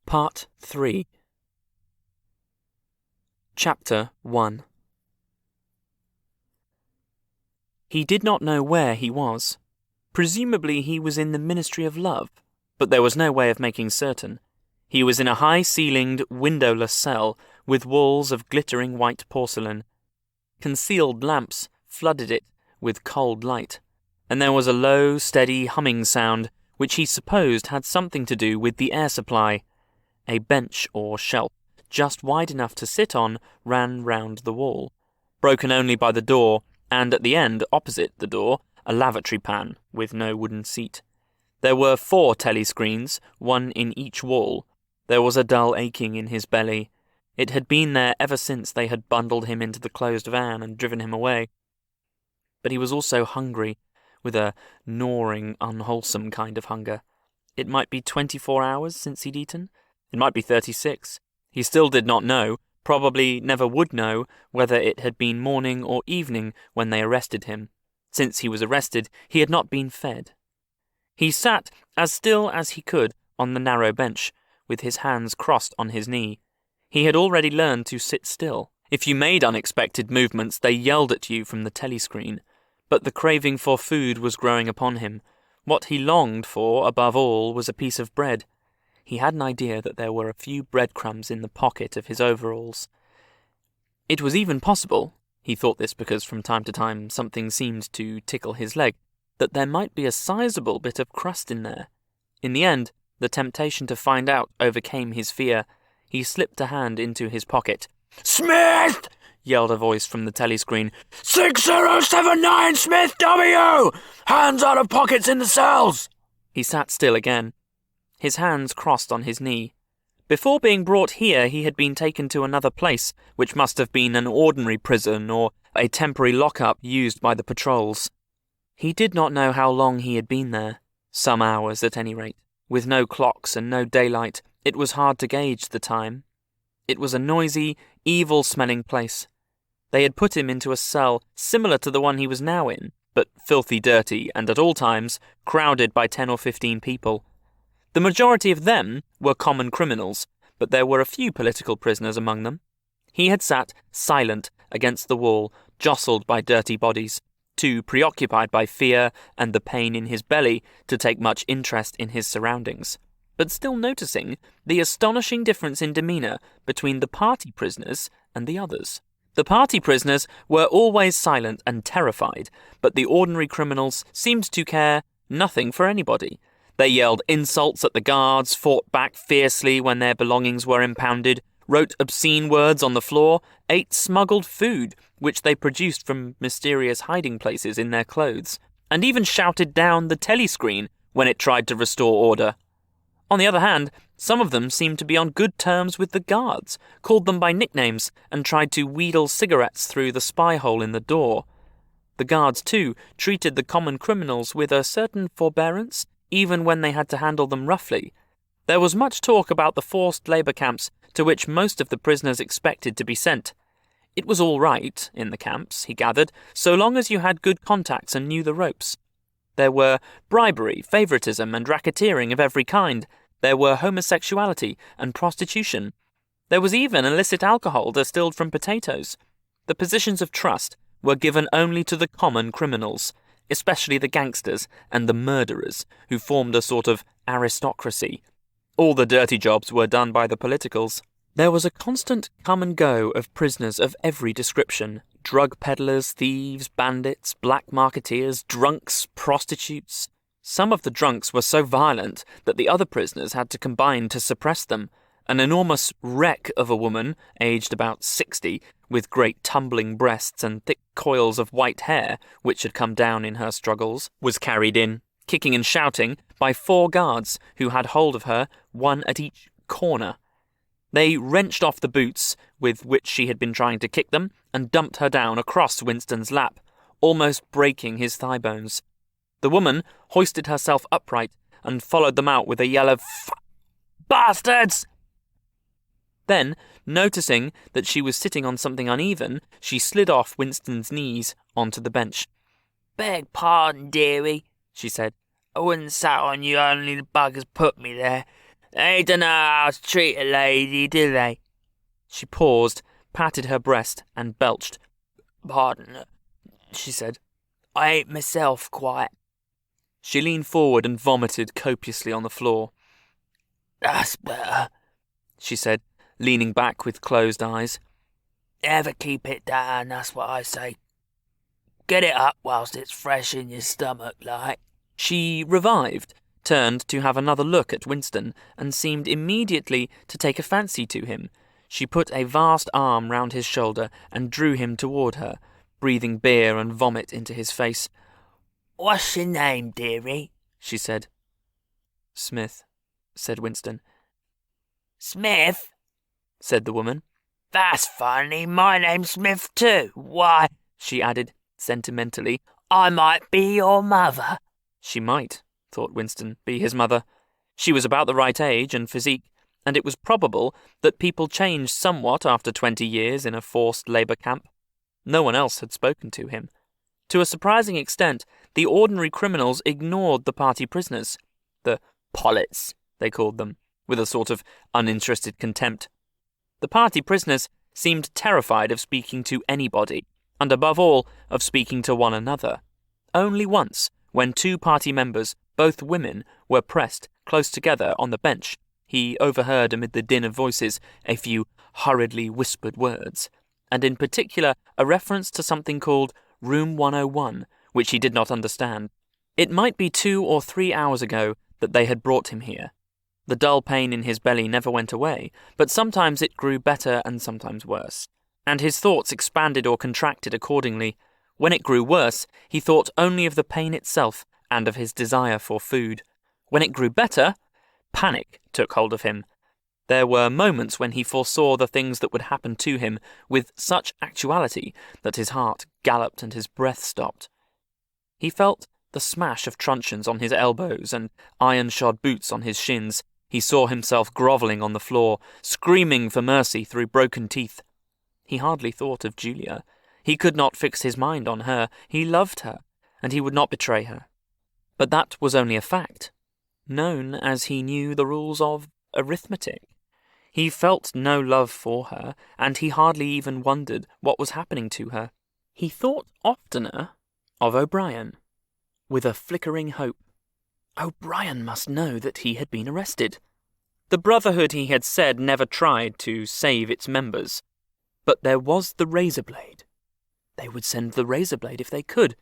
Part 3. Chapter 1. He did not know where he was. Presumably he was in the Ministry of Love, but there was no way of making certain. He was in a high-ceilinged, windowless cell with walls of glittering white porcelain. Concealed lamps flooded it with cold light, and there was a low, steady humming sound which he supposed had something to do with the air supply. A bench or shelf, just wide enough to sit on, ran round the wall, broken only by the door, and at the end, opposite the door, a lavatory pan with no wooden seat. There were 4 telescreens, one in each wall. There was a dull aching in his belly. It had been there ever since they had bundled him into the closed van and driven him away. But he was also hungry, with a gnawing, unwholesome kind of hunger. It might be 24 hours since he'd eaten. It might be 36. He still did not know, probably never would know, whether it had been morning or evening when they arrested him. Since he was arrested, he had not been fed. He sat as still as he could on the narrow bench, with his hands crossed on his knee. He had already learned to sit still. If you made unexpected movements, they yelled at you from the telescreen. But the craving for food was growing upon him. What he longed for, above all, was a piece of bread. He had an idea that there were a few breadcrumbs in the pocket of his overalls. It was even possible, he thought this because from time to time something seemed to tickle his leg, that there might be a sizable bit of crust in there. In the end, the temptation to find out overcame his fear. He slipped a hand into his pocket. "Smith!" yelled a voice from the telescreen. 6079 Smith W! Hands out of pockets in the cells! He sat still again, his hands crossed on his knee. Before being brought here, he had been taken to another place, which must have been an ordinary prison or a temporary lock-up used by the patrols. He did not know how long he had been there. Some hours, at any rate. With no clocks and no daylight, it was hard to gauge the time. It was a noisy, evil-smelling place. They had put him into a cell similar to the one he was now in, but filthy dirty and at all times crowded by 10 or 15 people. The majority of them were common criminals, but there were a few political prisoners among them. He had sat silent against the wall, jostled by dirty bodies, too preoccupied by fear and the pain in his belly to take much interest in his surroundings, but still noticing the astonishing difference in demeanour between the party prisoners and the others. The party prisoners were always silent and terrified, but the ordinary criminals seemed to care nothing for anybody. They yelled insults at the guards, fought back fiercely when their belongings were impounded, wrote obscene words on the floor, ate smuggled food, which they produced from mysterious hiding places in their clothes, and even shouted down the telescreen when it tried to restore order. On the other hand, some of them seemed to be on good terms with the guards, called them by nicknames, and tried to wheedle cigarettes through the spy hole in the door. The guards, too, treated the common criminals with a certain forbearance, even when they had to handle them roughly. There was much talk about the forced labour camps to which most of the prisoners expected to be sent. It was all right, in the camps, he gathered, so long as you had good contacts and knew the ropes. There were bribery, favouritism and racketeering of every kind. There were homosexuality and prostitution. There was even illicit alcohol distilled from potatoes. The positions of trust were given only to the common criminals, especially the gangsters and the murderers, who formed a sort of aristocracy. All the dirty jobs were done by the politicals. There was a constant come and go of prisoners of every description: drug peddlers, thieves, bandits, black marketeers, drunks, prostitutes. Some of the drunks were so violent that the other prisoners had to combine to suppress them. An enormous wreck of a woman, aged about 60, with great tumbling breasts and thick coils of white hair, which had come down in her struggles, was carried in, kicking and shouting, by 4 guards who had hold of her, one at each corner. They wrenched off the boots with which she had been trying to kick them and dumped her down across Winston's lap, almost breaking his thigh bones. The woman hoisted herself upright and followed them out with a yell of "Bastards!" Then, noticing that she was sitting on something uneven, she slid off Winston's knees onto the bench. "Beg pardon, dearie," she said. "I wouldn't sat on you, only the buggers put me there. They dunno how to treat a lady, do they? She paused, patted her breast, and belched. Pardon, she said. I ain't myself quite. She leaned forward and vomited copiously on the floor. That's better, she said, leaning back with closed eyes. Never keep it down, that's what I say. Get it up whilst it's fresh in your stomach, like. She revived, turned to have another look at Winston, and seemed immediately to take a fancy to him. She put a vast arm round his shoulder and drew him toward her, breathing beer and vomit into his face. What's your name, dearie? She said. Smith, said Winston. Smith? Said the woman. That's funny, my name's Smith too. Why, she added sentimentally, I might be your mother. She might, thought Winston, be his mother. She was about the right age and physique, and it was probable that people changed somewhat after 20 years in a forced labour camp. No one else had spoken to him. To a surprising extent, the ordinary criminals ignored the party prisoners. The pollets, they called them, with a sort of uninterested contempt. The party prisoners seemed terrified of speaking to anybody, and above all, of speaking to one another. Only once, when two party members, both women, were pressed close together on the bench, he overheard amid the din of voices a few hurriedly whispered words, and in particular a reference to something called Room 101, which he did not understand. It might be 2 or 3 hours ago that they had brought him here. The dull pain in his belly never went away, but sometimes it grew better and sometimes worse, and his thoughts expanded or contracted accordingly. When it grew worse, he thought only of the pain itself and of his desire for food. When it grew better, panic took hold of him. There were moments when he foresaw the things that would happen to him with such actuality that his heart galloped and his breath stopped. He felt the smash of truncheons on his elbows and iron-shod boots on his shins. He saw himself grovelling on the floor, screaming for mercy through broken teeth. He hardly thought of Julia. He could not fix his mind on her. He loved her, and he would not betray her. But that was only a fact, known as he knew the rules of arithmetic. He felt no love for her, and he hardly even wondered what was happening to her. He thought oftener of O'Brien, with a flickering hope. O'Brien must know that he had been arrested. The Brotherhood, he had said, never tried to save its members. But there was the razor blade. They would send the razor blade if they could.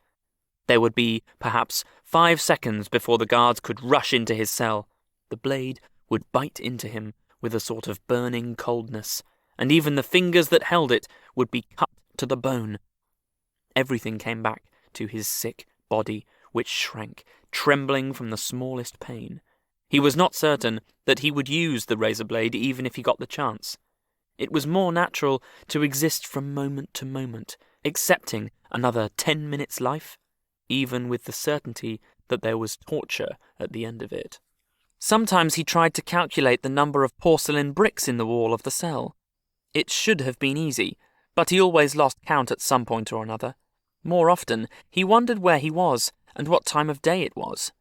There would be, perhaps, 5 seconds before the guards could rush into his cell. The blade would bite into him with a sort of burning coldness, and even the fingers that held it would be cut to the bone. Everything came back to his sick body, which shrank, trembling from the smallest pain. He was not certain that he would use the razor blade even if he got the chance. It was more natural to exist from moment to moment, accepting another 10 minutes' life, even with the certainty that there was torture at the end of it. Sometimes he tried to calculate the number of porcelain bricks in the wall of the cell. It should have been easy, but he always lost count at some point or another. More often, he wondered where he was and what time of day it was.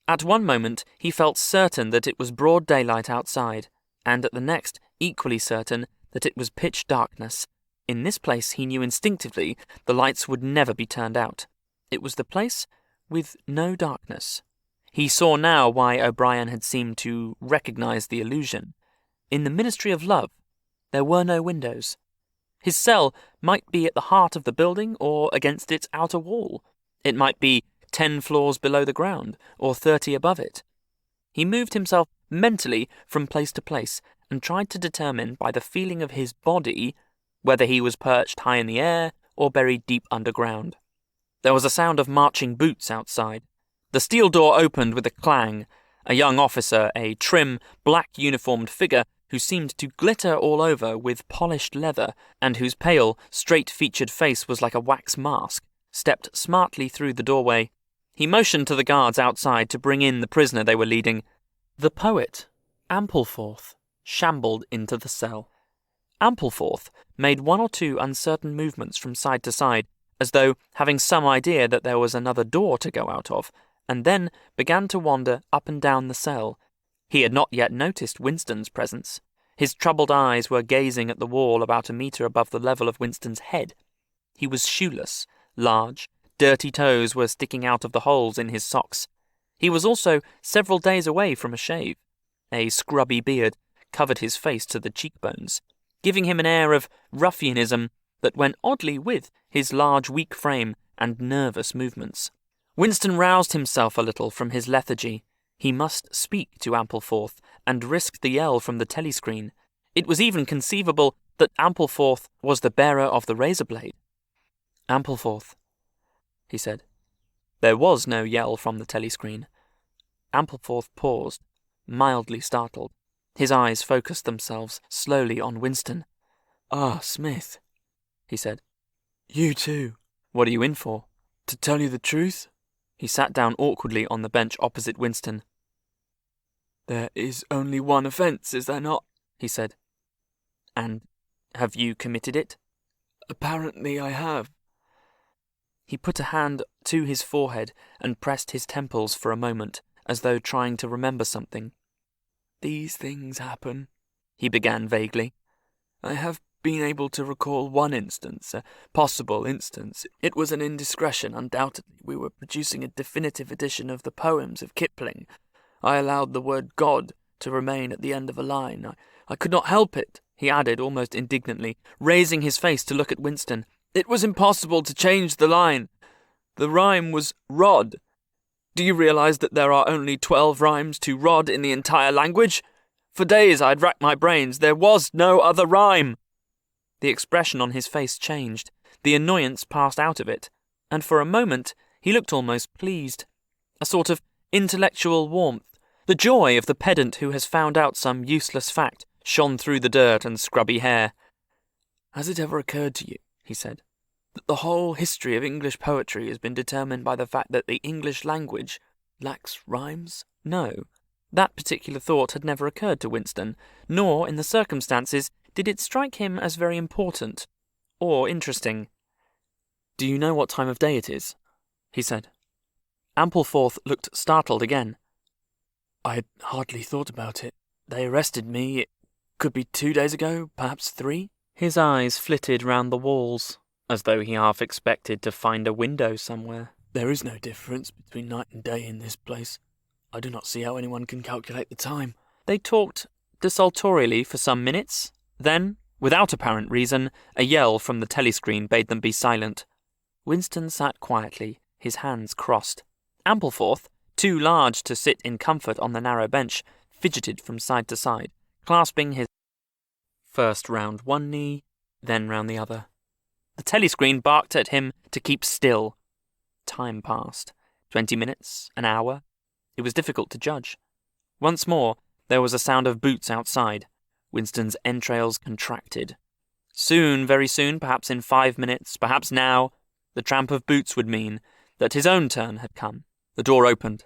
At one moment, he felt certain that it was broad daylight outside, and at the next, equally certain that it was pitch darkness. In this place, he knew instinctively the lights would never be turned out. It was the place with no darkness. He saw now why O'Brien had seemed to recognize the illusion. In the Ministry of Love, there were no windows. His cell might be at the heart of the building or against its outer wall. It might be 10 floors below the ground or 30 above it. He moved himself mentally from place to place and tried to determine by the feeling of his body whether he was perched high in the air or buried deep underground. There was a sound of marching boots outside. The steel door opened with a clang. A young officer, a trim, black-uniformed figure who seemed to glitter all over with polished leather and whose pale, straight-featured face was like a wax mask, stepped smartly through the doorway. He motioned to the guards outside to bring in the prisoner they were leading. The poet, Ampleforth, shambled into the cell. Ampleforth made 1 or 2 uncertain movements from side to side, as though having some idea that there was another door to go out of, and then began to wander up and down the cell. He had not yet noticed Winston's presence. His troubled eyes were gazing at the wall about a metre above the level of Winston's head. He was shoeless, large, dirty toes were sticking out of the holes in his socks. He was also several days away from a shave. A scrubby beard covered his face to the cheekbones, giving him an air of ruffianism that went oddly with his large, weak frame and nervous movements. Winston roused himself a little from his lethargy. He must speak to Ampleforth and risk the yell from the telescreen. It was even conceivable that Ampleforth was the bearer of the razor blade. "Ampleforth," he said. There was no yell from the telescreen. Ampleforth paused, mildly startled. His eyes focused themselves slowly on Winston. "Ah, Smith," he said. "You too. What are you in for? To tell you the truth?" He sat down awkwardly on the bench opposite Winston. "There is only one offence, is there not?" he said. "And have you committed it?" "Apparently I have." He put a hand to his forehead and pressed his temples for a moment, as though trying to remember something. "These things happen," he began vaguely. "I have been able to recall one instance, a possible instance. It was an indiscretion, undoubtedly. We were producing a definitive edition of the poems of Kipling. I allowed the word God to remain at the end of a line. I could not help it," he added almost indignantly, raising his face to look at Winston. "It was impossible to change the line. The rhyme was rod. Do you realize that there are only 12 rhymes to rod in the entire language? For days I'd racked my brains. There was no other rhyme." The expression on his face changed. The annoyance passed out of it, and for a moment he looked almost pleased. A sort of intellectual warmth, the joy of the pedant who has found out some useless fact, shone through the dirt and scrubby hair. "Has it ever occurred to you," he said, "that the whole history of English poetry has been determined by the fact that the English language lacks rhymes?" No, that particular thought had never occurred to Winston, nor, in the circumstances, did it strike him as very important or interesting. "Do you know what time of day it is?" he said. Ampleforth looked startled again. "I had hardly thought about it. They arrested me. It could be 2 days ago, perhaps 3. His eyes flitted round the walls, as though he half expected to find a window somewhere. "There is no difference between night and day in this place. I do not see how anyone can calculate the time." They talked desultorily for some minutes. Then, without apparent reason, a yell from the telescreen bade them be silent. Winston sat quietly, his hands crossed. Ampleforth, too large to sit in comfort on the narrow bench, fidgeted from side to side, clasping his first round one knee, then round the other. The telescreen barked at him to keep still. Time passed. 20 minutes, an hour. It was difficult to judge. Once more, there was a sound of boots outside. Winston's entrails contracted. Soon, very soon, perhaps in 5 minutes, perhaps now, the tramp of boots would mean that his own turn had come. The door opened.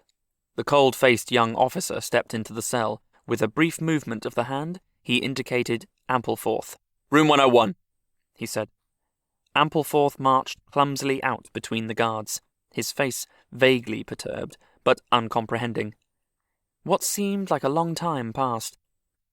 The cold-faced young officer stepped into the cell. With a brief movement of the hand, he indicated Ampleforth. "Room 101, he said. Ampleforth marched clumsily out between the guards, his face vaguely perturbed, but uncomprehending. What seemed like a long time passed.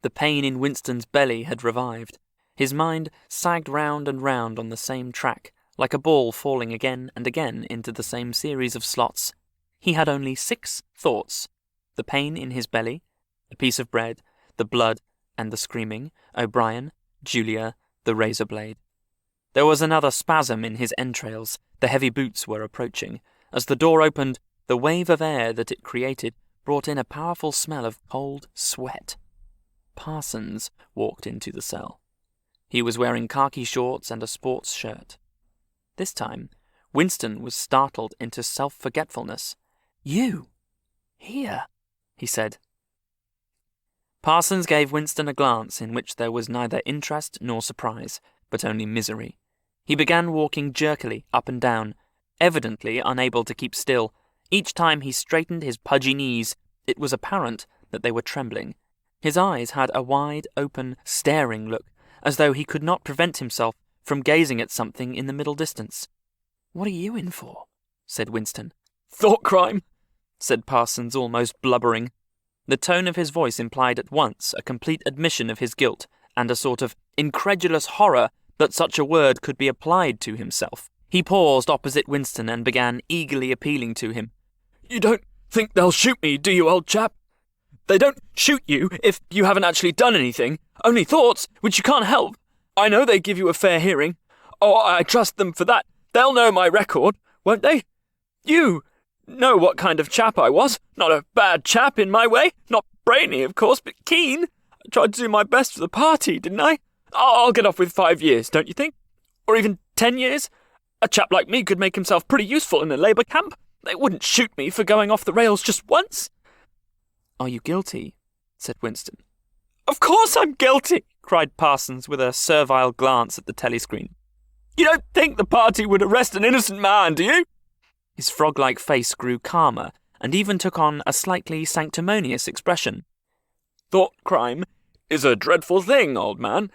The pain in Winston's belly had revived. His mind sagged round and round on the same track, like a ball falling again and again into the same series of slots. He had only 6 thoughts: the pain in his belly, a piece of bread, the blood and the screaming, O'Brien, Julia, the razor blade. There was another spasm in his entrails. The heavy boots were approaching. As the door opened, the wave of air that it created brought in a powerful smell of cold sweat. Parsons walked into the cell. He was wearing khaki shorts and a sports shirt. This time, Winston was startled into self-forgetfulness. "You? Here?" he said. Parsons gave Winston a glance in which there was neither interest nor surprise, but only misery. He began walking jerkily up and down, evidently unable to keep still. Each time he straightened his pudgy knees, it was apparent that they were trembling. His eyes had a wide, open, staring look, as though he could not prevent himself from gazing at something in the middle distance. "What are you in for?" said Winston. "Thought crime," said Parsons, almost blubbering. The tone of his voice implied at once a complete admission of his guilt and a sort of incredulous horror that such a word could be applied to himself. He paused opposite Winston and began eagerly appealing to him. "You don't think they'll shoot me, do you, old chap? They don't shoot you if you haven't actually done anything, only thoughts, which you can't help. I know they give you a fair hearing. Oh, I trust them for that. They'll know my record, won't they? You know what kind of chap I was. Not a bad chap in my way. Not brainy, of course, but keen. I tried to do my best for the party, didn't I? I'll get off with 5 years, don't you think? Or even 10 years? A chap like me could make himself pretty useful in a Labour camp. They wouldn't shoot me for going off the rails just once." "Are you guilty?" said Winston. "Of course I'm guilty," cried Parsons with a servile glance at the telescreen. "You don't think the party would arrest an innocent man, do you?" His frog-like face grew calmer and even took on a slightly sanctimonious expression. "Thought crime is a dreadful thing, old man,"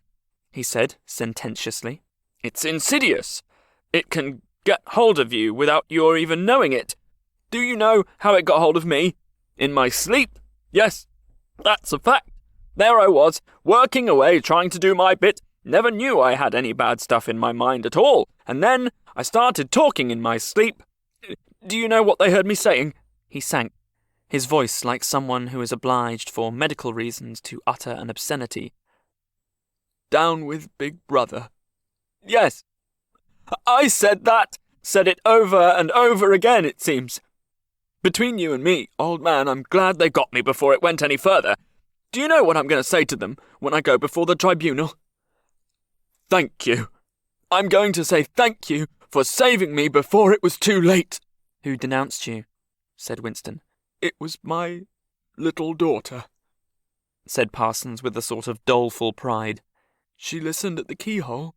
he said sententiously. "It's insidious. It can get hold of you without your even knowing it. Do you know how it got hold of me? In my sleep. Yes, that's a fact. There I was, working away, trying to do my bit. Never knew I had any bad stuff in my mind at all. And then I started talking in my sleep. Do you know what they heard me saying?" He sank, his voice like someone who is obliged for medical reasons to utter an obscenity. "Down with Big Brother." Yes, I said that. Said it over and over again, it seems. Between you and me, old man, I'm glad they got me before it went any further. Do you know what I'm going to say to them when I go before the tribunal? Thank you. I'm going to say thank you for saving me before it was too late. "Who denounced you?" said Winston. "It was my little daughter," said Parsons with a sort of doleful pride. "She listened at the keyhole,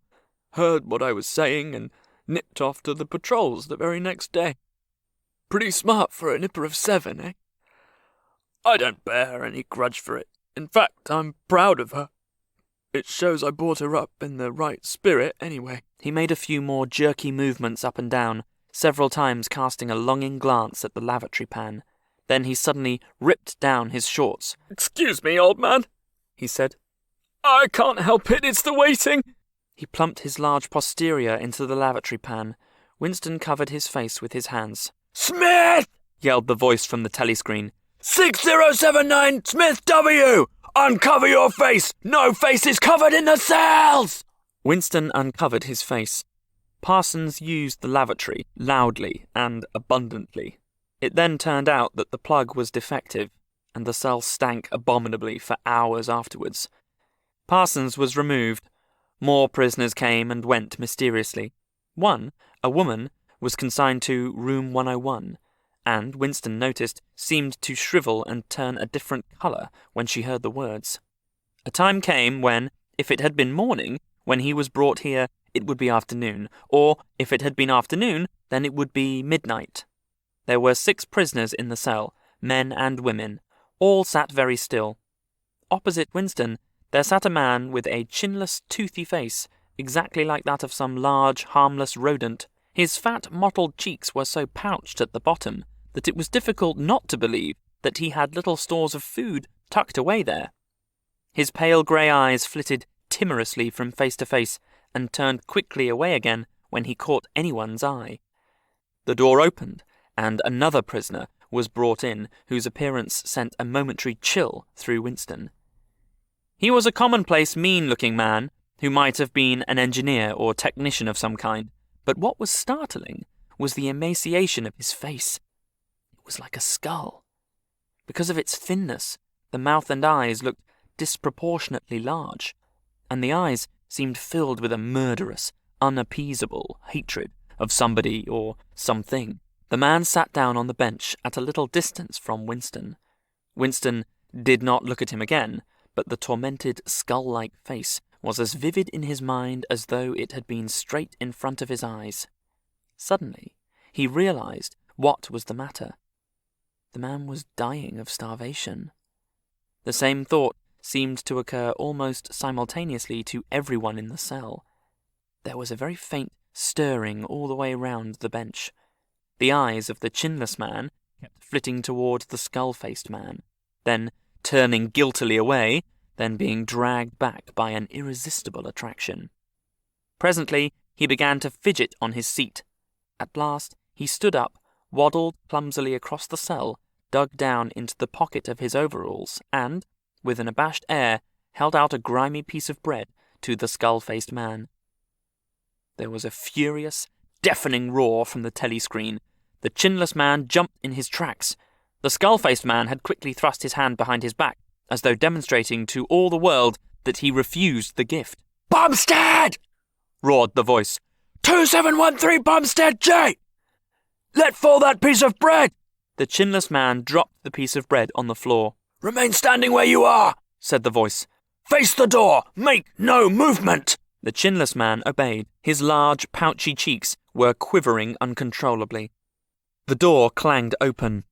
heard what I was saying, and nipped off to the patrols the very next day. Pretty smart for a nipper of 7, eh? I don't bear her any grudge for it. In fact, I'm proud of her. It shows I brought her up in the right spirit, anyway." He made a few more jerky movements up and down, several times casting a longing glance at the lavatory pan. Then he suddenly ripped down his shorts. "Excuse me, old man," he said. "I can't help it, it's the waiting." He plumped his large posterior into the lavatory pan. Winston covered his face with his hands. "Smith!" yelled the voice from the telescreen. 6079 Smith W! Uncover your face! No face is covered in the cells! Winston uncovered his face. Parsons used the lavatory loudly and abundantly. It then turned out that the plug was defective, and the cell stank abominably for hours afterwards. Parsons was removed. More prisoners came and went mysteriously. One, a woman, was consigned to room 101, and, Winston noticed, seemed to shrivel and turn a different colour when she heard the words. A time came when, if it had been morning, when he was brought here, it would be afternoon, or, if it had been afternoon, then it would be midnight. There were 6 prisoners in the cell, men and women. All sat very still. Opposite Winston, there sat a man with a chinless, toothy face, exactly like that of some large, harmless rodent. His fat, mottled cheeks were so pouched at the bottom that it was difficult not to believe that he had little stores of food tucked away there. His pale grey eyes flitted timorously from face to face and turned quickly away again when he caught anyone's eye. The door opened, and another prisoner was brought in, whose appearance sent a momentary chill through Winston. He was a commonplace, mean-looking man, who might have been an engineer or technician of some kind, but what was startling was the emaciation of his face. It was like a skull. Because of its thinness, the mouth and eyes looked disproportionately large, and the eyes seemed filled with a murderous, unappeasable hatred of somebody or something. The man sat down on the bench at a little distance from Winston. Winston did not look at him again, but the tormented, skull-like face was as vivid in his mind as though it had been straight in front of his eyes. Suddenly, he realized what was the matter. The man was dying of starvation. The same thought seemed to occur almost simultaneously to everyone in the cell. There was a very faint stirring all the way round the bench. The eyes of the chinless man kept flitting towards the skull-faced man. Then, turning guiltily away, then being dragged back by an irresistible attraction. Presently, he began to fidget on his seat. At last, he stood up, waddled clumsily across the cell, dug down into the pocket of his overalls, and, with an abashed air, held out a grimy piece of bread to the skull-faced man. There was a furious, deafening roar from the telescreen. The chinless man jumped in his tracks. The skull-faced man had quickly thrust his hand behind his back, as though demonstrating to all the world that he refused the gift. "Bumstead!" roared the voice. 2713 Bumstead J! Let fall that piece of bread! The chinless man dropped the piece of bread on the floor. "Remain standing where you are," said the voice. "Face the door! Make no movement!" The chinless man obeyed. His large, pouchy cheeks were quivering uncontrollably. The door clanged open.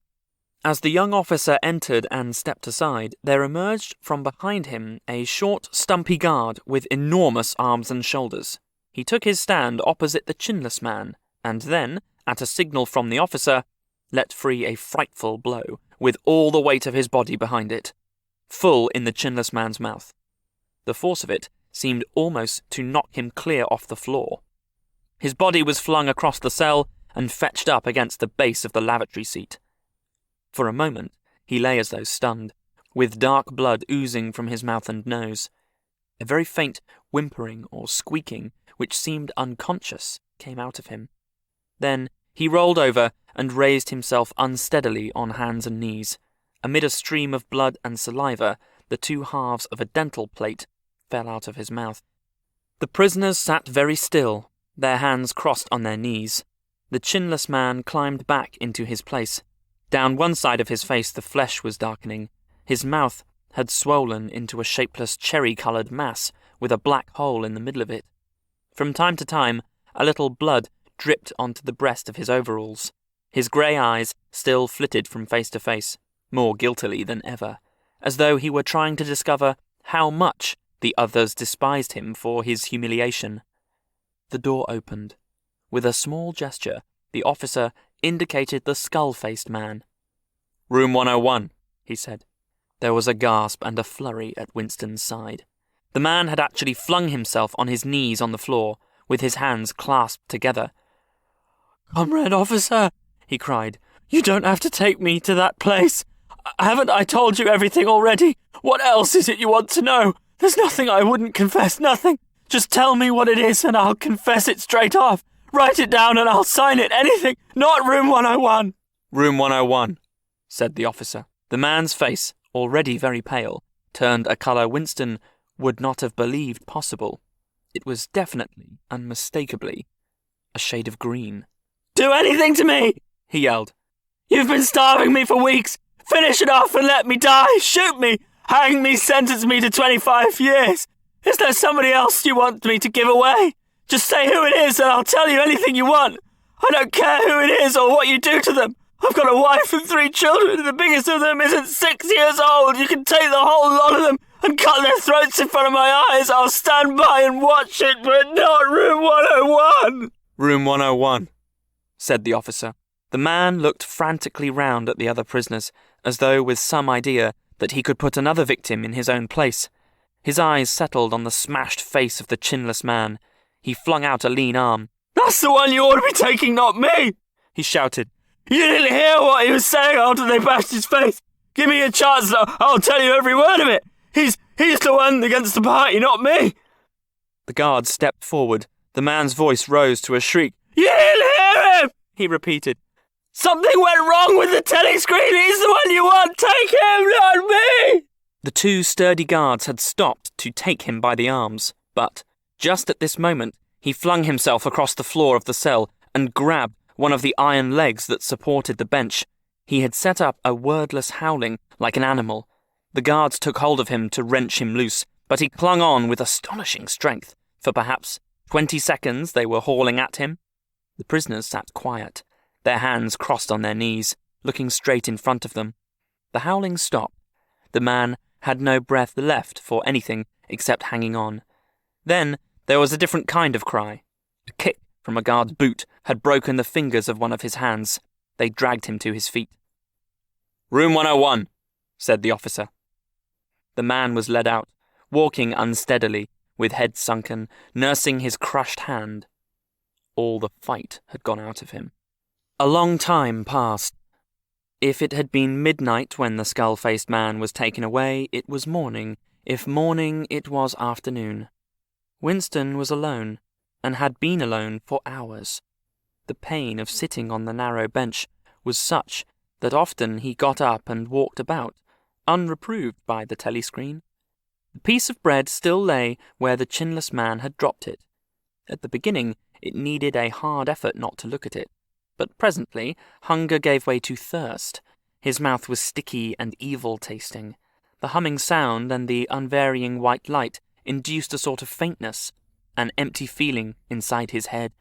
As the young officer entered and stepped aside, there emerged from behind him a short, stumpy guard with enormous arms and shoulders. He took his stand opposite the chinless man, and then, at a signal from the officer, let free a frightful blow, with all the weight of his body behind it, full in the chinless man's mouth. The force of it seemed almost to knock him clear off the floor. His body was flung across the cell and fetched up against the base of the lavatory seat. For a moment, he lay as though stunned, with dark blood oozing from his mouth and nose. A very faint whimpering or squeaking, which seemed unconscious, came out of him. Then he rolled over and raised himself unsteadily on hands and knees. Amid a stream of blood and saliva, the two halves of a dental plate fell out of his mouth. The prisoners sat very still, their hands crossed on their knees. The chinless man climbed back into his place. Down one side of his face the flesh was darkening. His mouth had swollen into a shapeless cherry-coloured mass with a black hole in the middle of it. From time to time, a little blood dripped onto the breast of his overalls. His grey eyes still flitted from face to face, more guiltily than ever, as though he were trying to discover how much the others despised him for his humiliation. The door opened. With a small gesture, the officer indicated the skull-faced man. "Room 101, he said. There was a gasp and a flurry at Winston's side. The man had actually flung himself on his knees on the floor, with his hands clasped together. "Comrade officer," he cried, "you don't have to take me to that place. Haven't I told you everything already? What else is it you want to know? There's nothing I wouldn't confess, nothing. Just tell me what it is and I'll confess it straight off. Write it down and I'll sign it, anything. Not room 101. "Room 101, said the officer. The man's face, already very pale, turned a colour Winston would not have believed possible. It was definitely, unmistakably, a shade of green. "Do anything to me!" he yelled. "You've been starving me for weeks. Finish it off and let me die. Shoot me. Hang me, sentence me to 25 years. Is there somebody else you want me to give away? Just say who it is and I'll tell you anything you want. I don't care who it is or what you do to them. I've got a wife and 3 children. The biggest of them isn't 6 years old. You can take the whole lot of them and cut their throats in front of my eyes. I'll stand by and watch it, but not room 101. "Room 101, said the officer. The man looked frantically round at the other prisoners, as though with some idea that he could put another victim in his own place. His eyes settled on the smashed face of the chinless man. He flung out a lean arm. "That's the one you ought to be taking, not me!" he shouted. "You didn't hear what he was saying after they bashed his face. Give me a chance, I'll tell you every word of it. He's the one against the party, not me." The guard stepped forward. The man's voice rose to a shriek. "You didn't hear him!" he repeated. "Something went wrong with the telescreen. He's the one you want. Take him, not me!" The 2 sturdy guards had stopped to take him by the arms, but just at this moment he flung himself across the floor of the cell and grabbed one of the iron legs that supported the bench. He had set up a wordless howling like an animal. The guards took hold of him to wrench him loose, but he clung on with astonishing strength. For perhaps 20 seconds they were hauling at him. The prisoners sat quiet, their hands crossed on their knees, looking straight in front of them. The howling stopped. The man had no breath left for anything except hanging on. Then there was a different kind of cry. A kick from a guard's boot had broken the fingers of one of his hands. They dragged him to his feet. "Room 101, said the officer. The man was led out, walking unsteadily, with head sunken, nursing his crushed hand. All the fight had gone out of him. A long time passed. If it had been midnight when the skull-faced man was taken away, it was morning. If morning, it was afternoon. Winston was alone, and had been alone for hours. The pain of sitting on the narrow bench was such that often he got up and walked about, unreproved by the telescreen. The piece of bread still lay where the chinless man had dropped it. At the beginning, it needed a hard effort not to look at it, but presently hunger gave way to thirst. His mouth was sticky and evil-tasting. The humming sound and the unvarying white light induced a sort of faintness, an empty feeling inside his head.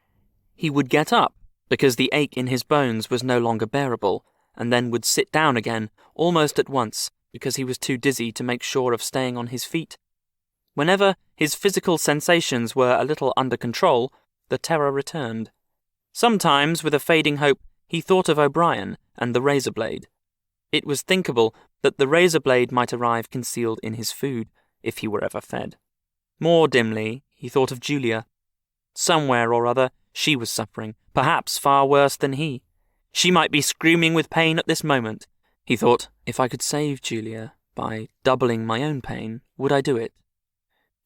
He would get up, because the ache in his bones was no longer bearable, and then would sit down again, almost at once, because he was too dizzy to make sure of staying on his feet. Whenever his physical sensations were a little under control, the terror returned. Sometimes, with a fading hope, he thought of O'Brien and the razor blade. It was thinkable that the razor blade might arrive concealed in his food, if he were ever fed. More dimly, he thought of Julia. Somewhere or other, she was suffering, perhaps far worse than he. She might be screaming with pain at this moment. He thought, if I could save Julia by doubling my own pain, would I do it?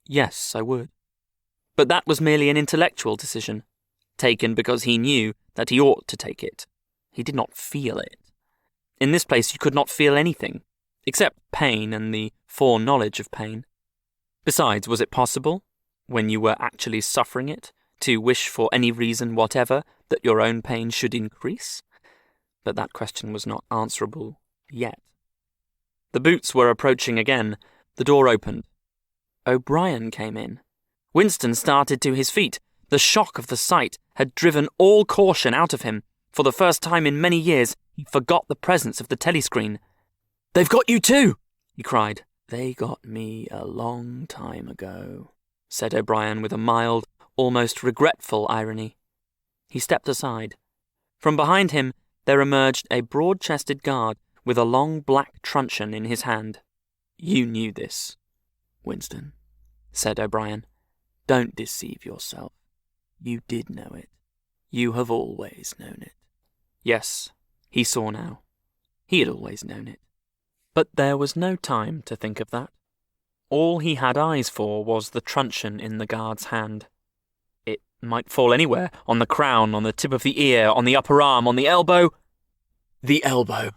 Yes, I would. But that was merely an intellectual decision, taken because he knew that he ought to take it. He did not feel it. In this place you could not feel anything, except pain and the foreknowledge of pain. Besides, was it possible, when you were actually suffering it, to wish for any reason whatever that your own pain should increase? But that question was not answerable yet. The boots were approaching again. The door opened. O'Brien came in. Winston started to his feet. The shock of the sight had driven all caution out of him. For the first time in many years, he forgot the presence of the telescreen. "They've got you too!" he cried. "They got me a long time ago," said O'Brien with a mild, almost regretful irony. He stepped aside. From behind him there emerged a broad-chested guard with a long black truncheon in his hand. "You knew this, Winston," said O'Brien. "Don't deceive yourself. You did know it. You have always known it." Yes, he saw now. He had always known it. But there was no time to think of that. All he had eyes for was the truncheon in the guard's hand. It might fall anywhere, on the crown, on the tip of the ear, on the upper arm, on the elbow. The elbow!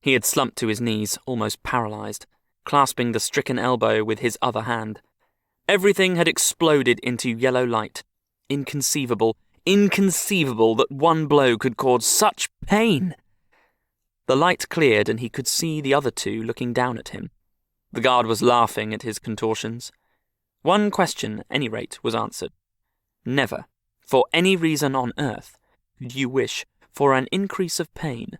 He had slumped to his knees, almost paralyzed, clasping the stricken elbow with his other hand. Everything had exploded into yellow light. Inconceivable that one blow could cause such pain! The light cleared and he could see the other two looking down at him. The guard was laughing at his contortions. One question, at any rate, was answered. Never, for any reason on earth, could you wish for an increase of pain.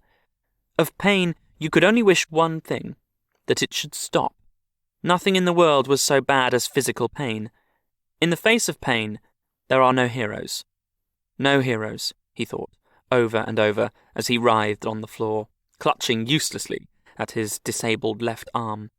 Of pain you could only wish one thing, that it should stop. Nothing in the world was so bad as physical pain. In the face of pain, there are no heroes. No heroes, he thought, over and over, as he writhed on the floor, clutching uselessly at his disabled left arm.